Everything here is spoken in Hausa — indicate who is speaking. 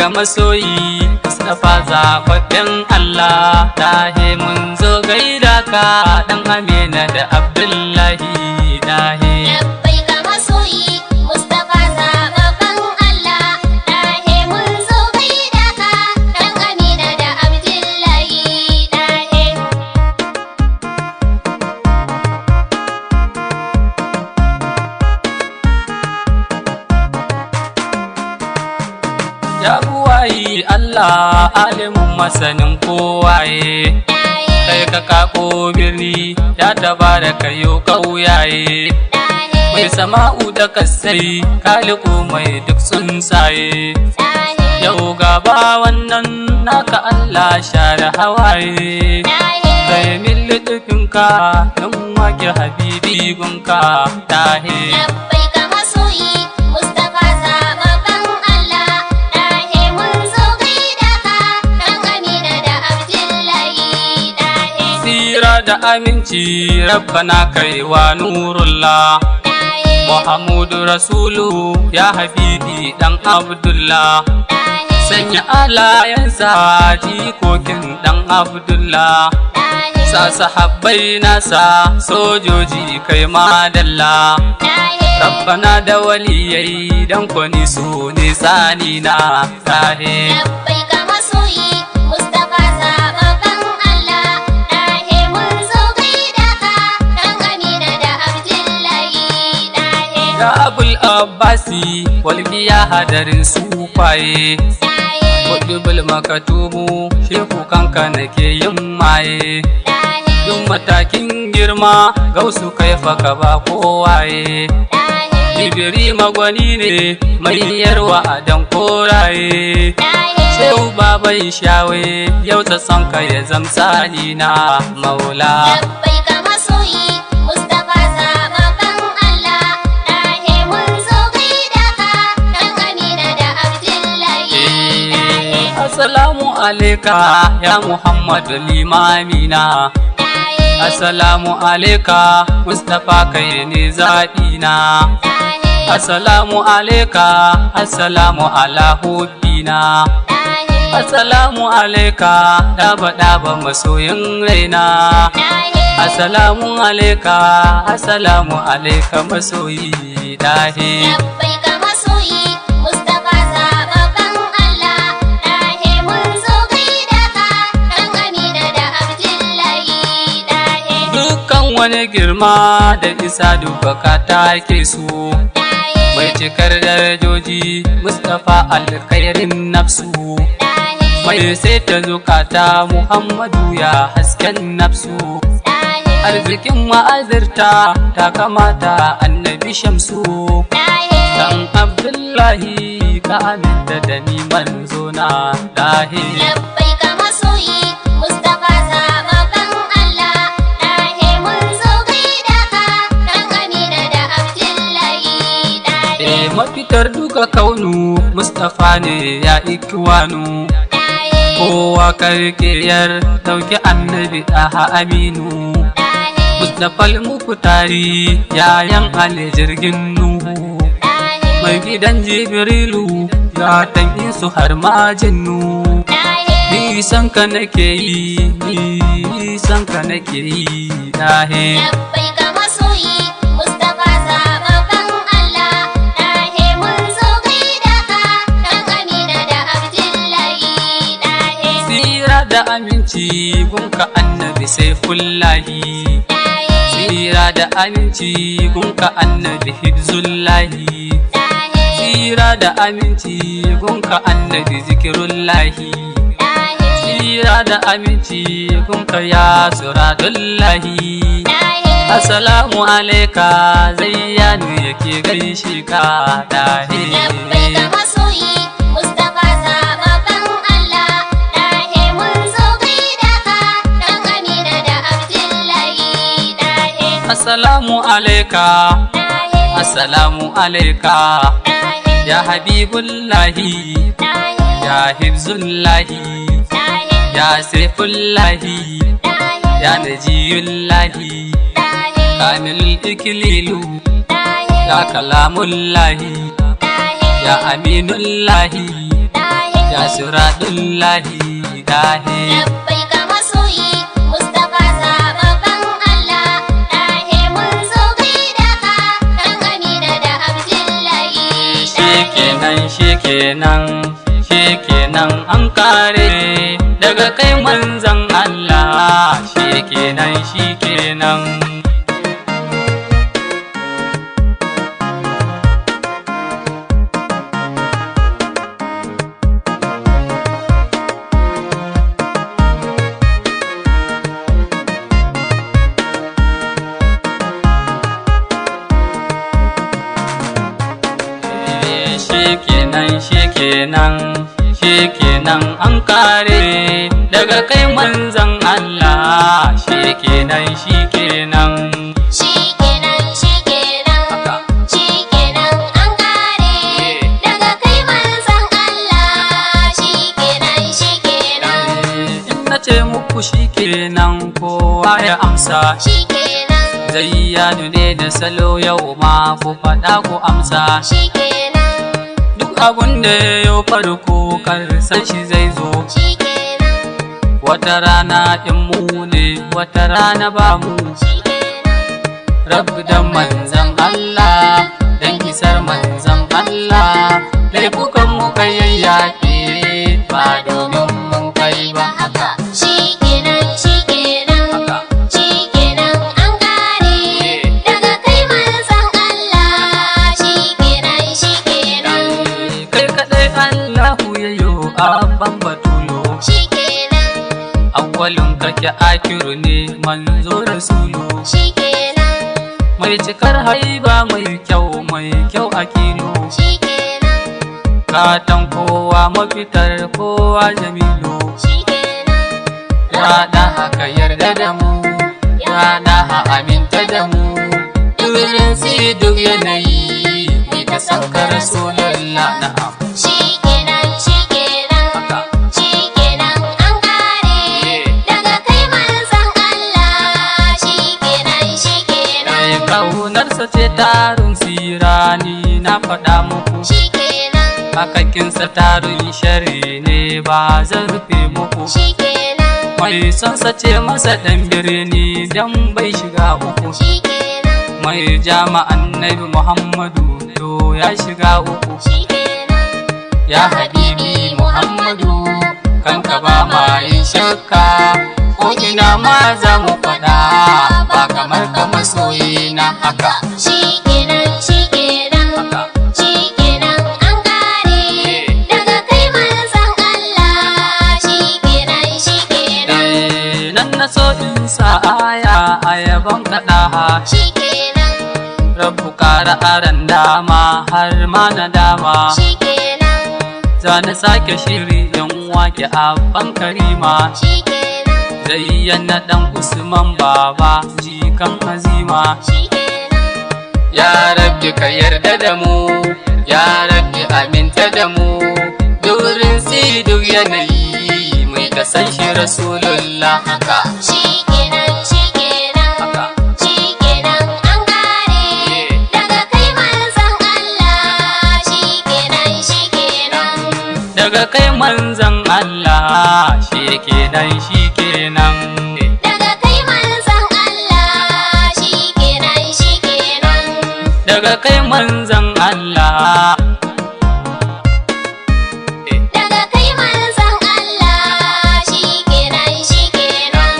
Speaker 1: ga masoyi Mustapha zaɓaɓɓen Allah. Dahe mun zo gaida ka ɗan Amina da Abdullahi dahe.
Speaker 2: Labbai ga masoyi Mustapha zaɓaɓɓen Allah. Dahe mun zo gaida ka ɗan Amina da Abdullahi dahe.
Speaker 1: Ya buwayi Allah alimin masanin kowaye. Kai ka kako birni ya taba da kayo kauyaye. Mai sama'u da kasai kaliku mai duk tsuntsaye. Yau gaba wannan naka Allah share hawaye. Kai min littafinka don wake habibi gunka dahe.
Speaker 2: Labbai ga masoyi Mustapha zaɓaɓɓen Allah. Dahe mun zo gaida ka ɗan Amina da Abdullahi dahe.
Speaker 1: Tsira da aminci rabbana kaiwa nurullah. Muhammadu Rasulu ya habibi dan Abdullah. Sanya alayansa jikokin dan Abdullah. Sa sahabbai nasa sojoji kai madalla. Rabbana da waliyai dan kwani su ne tsani na dahe.
Speaker 2: Labbai ga masoyi Mustapha zaɓaɓɓen Allah. Dahe mun zo gaida ka ɗan Amina da Abdullahi dahe.
Speaker 1: Ya Abul Abbasi walbiya hadarin sufaye. Kudubul makatubu shehu kanka nake yin maye. Duk matakin girma gausu kai faka ba kowaye. Jibiri magwani ne mai yarwa a dan koraye. Shehu baban shawe yau ta son ka ya zamsani na maula.
Speaker 2: Labbai ga masoyi Mustapha zaɓaɓɓen Allah. Dahe mun zo gaida ka ɗan Amina da Abdullahi dahe.
Speaker 1: Assalamu alaika ya Muhammadu limamina. Assalamu alaika Mustapha kai ne zaɓina. Assalamu alaika assalamu ala hubbina. Assalamu alaika daba masoyin raina. Assalamu alaika assalamu alaika masoyi dahe.
Speaker 2: Labbai ga masoyi Mustapha zaɓaɓɓen Allah. Dahe mun zo gaida ka ɗan Amina da Abdullahi dahe.
Speaker 1: Dukkan wani girma da isa dubaka take su. Mai cikar darajoji Mustapha alkhairin nafsu. Mai sai ta zukata Muhammadu ya hasken nafsu. Arzikin ma'azirta ta kamata annabi Shamsu. Dan Abdullahi ka aminta da ni manzo na dahe.
Speaker 2: Labbai ga masoyi Mustapha zaɓaɓɓen Allah. Dahe mun zo gaida ka ɗan Amina da Abdullahi dahe.
Speaker 1: Mafitar duka kaunu Mustapha ne ya ikiwanu. Kowa karkiyar dauki annabi ɗaha aminu. Mustapha al-Mukhtari yayan Ali jirgin Nuhu. Mai gidan Jibrilu ya tanki su har ma jinnu. Nisan ka nake yi, nisan ka nake yi dahe.
Speaker 2: Labbai ga masoyi Mustapha zaɓaɓɓen Allah. Dahe mun zo gaida ka ɗan Amina da Abdullahi dahe.
Speaker 1: Tsira da aminci gunka annabi Saifullahi. Tsira da aminci gunka annabi Hibzullahi. Tsira da aminci gunka annabi Zikirullahi. Tsira da aminci gunka ya Suradullahi. Assalamu alaika zayyanu yake gaishe ka dahe.
Speaker 2: Labbai ga masoyi Mustapha zaɓaɓɓen Allah. Dahe mun zo gaida ka ɗan Amina da Abdullahi dahe.
Speaker 1: Assalamu alaika, assalamu alaika ya Habibullahi, ya Hibzullahi, ya Saifullahi, ya Najiyullahi, Kamilul Iklilu, ya Kalamullahi, ya Aminullahi, ya siradullahi dahe.
Speaker 2: Labbaika masoyi Mustapha zababban Allah, ɗahe mun zo gaida ka, ɗan Amina da Abdullahi.
Speaker 1: Shikenan an kare daga kai manzan Allah. Shikenan shikenan an kare daga kai manzan Allah. Shikenan
Speaker 2: an kare daga kai manzan Allah. Shikenan
Speaker 1: in na ce muku shikenan kowa ya amsa.
Speaker 2: Shikenan
Speaker 1: Zayyanu ne da salo yau ma ku faɗa ku amsa.
Speaker 2: Shikenan
Speaker 1: Duk abun da yau farko karsan shi zai zo.
Speaker 2: Shikenan
Speaker 1: Wata rana in mu ne, wata rana ba mu. Rabbi dan manzan Allah, dan isar manzan Allah, laifukan mu kai yayyake ba domin mun kai ba.
Speaker 2: haka. Shikenan an kare daga kai manzan Allah. Shikenan
Speaker 1: Kai kaɗai Allahu ya yo abban batulo.
Speaker 2: Shikenan
Speaker 1: Awwalin kake akiru ne manzo rasulu.
Speaker 2: Shikenan
Speaker 1: Mai cikar haiba mai kyau a kilo.
Speaker 2: Shikenan
Speaker 1: Katan kowa mafitar kowa jamilu.
Speaker 2: Shikenan
Speaker 1: Ya haka yarda da mu, ya aminta da mu. Durin duk yanayi, mai ta san ka Rasulullah na'am.
Speaker 2: Shikenan
Speaker 1: Haka.
Speaker 2: an kare daga kai manzan Allah. Shikenan
Speaker 1: Ƙaunarsa ce tarin sirani na faɗa muku.
Speaker 2: Shikenan
Speaker 1: Hakakinsa tarin shari ne ba zan rufe muku.
Speaker 2: Shikenan
Speaker 1: Mai sonsa ce masa ɗan birni dan bai shiga uku.
Speaker 2: Shikenan
Speaker 1: Mai jama'an Nabi Muhammadu to ya shiga uku.
Speaker 2: Shikenan
Speaker 1: Ya habibi Muhammadu kanka ba ma yin shakka, ko ina ma za mu faɗa ba kamar ka masoyina haka.
Speaker 2: Shikenan
Speaker 1: Haka.
Speaker 2: an kare daga kai manzan Allah. Shikenan
Speaker 1: Nan na so in sa aya a yabon kaɗa.
Speaker 2: Shikenan
Speaker 1: Rabbu ƙara aran dama har ma na dama.
Speaker 2: Shikenan
Speaker 1: Za na sake shiri yan wake abban karima.
Speaker 2: Shikenan
Speaker 1: Zayyana ɗan Usman baba jikan azima.
Speaker 2: Shikenan
Speaker 1: Ya Rabbi ka yarda da mu, ya Rabbi aminta da mu. Durin duk yanayi mai kasan shi Rasulullah haka.
Speaker 2: Shikenan
Speaker 1: Haka.
Speaker 2: an kare daga kai manzan Allah. Shikenan
Speaker 1: Daga kai manzan Allah. Shikenan
Speaker 2: daga kai manzan Allah. Shikenan
Speaker 1: Daga kai manzan Allah.
Speaker 2: daga kai manzan Allah. Shikenan
Speaker 1: Shikenan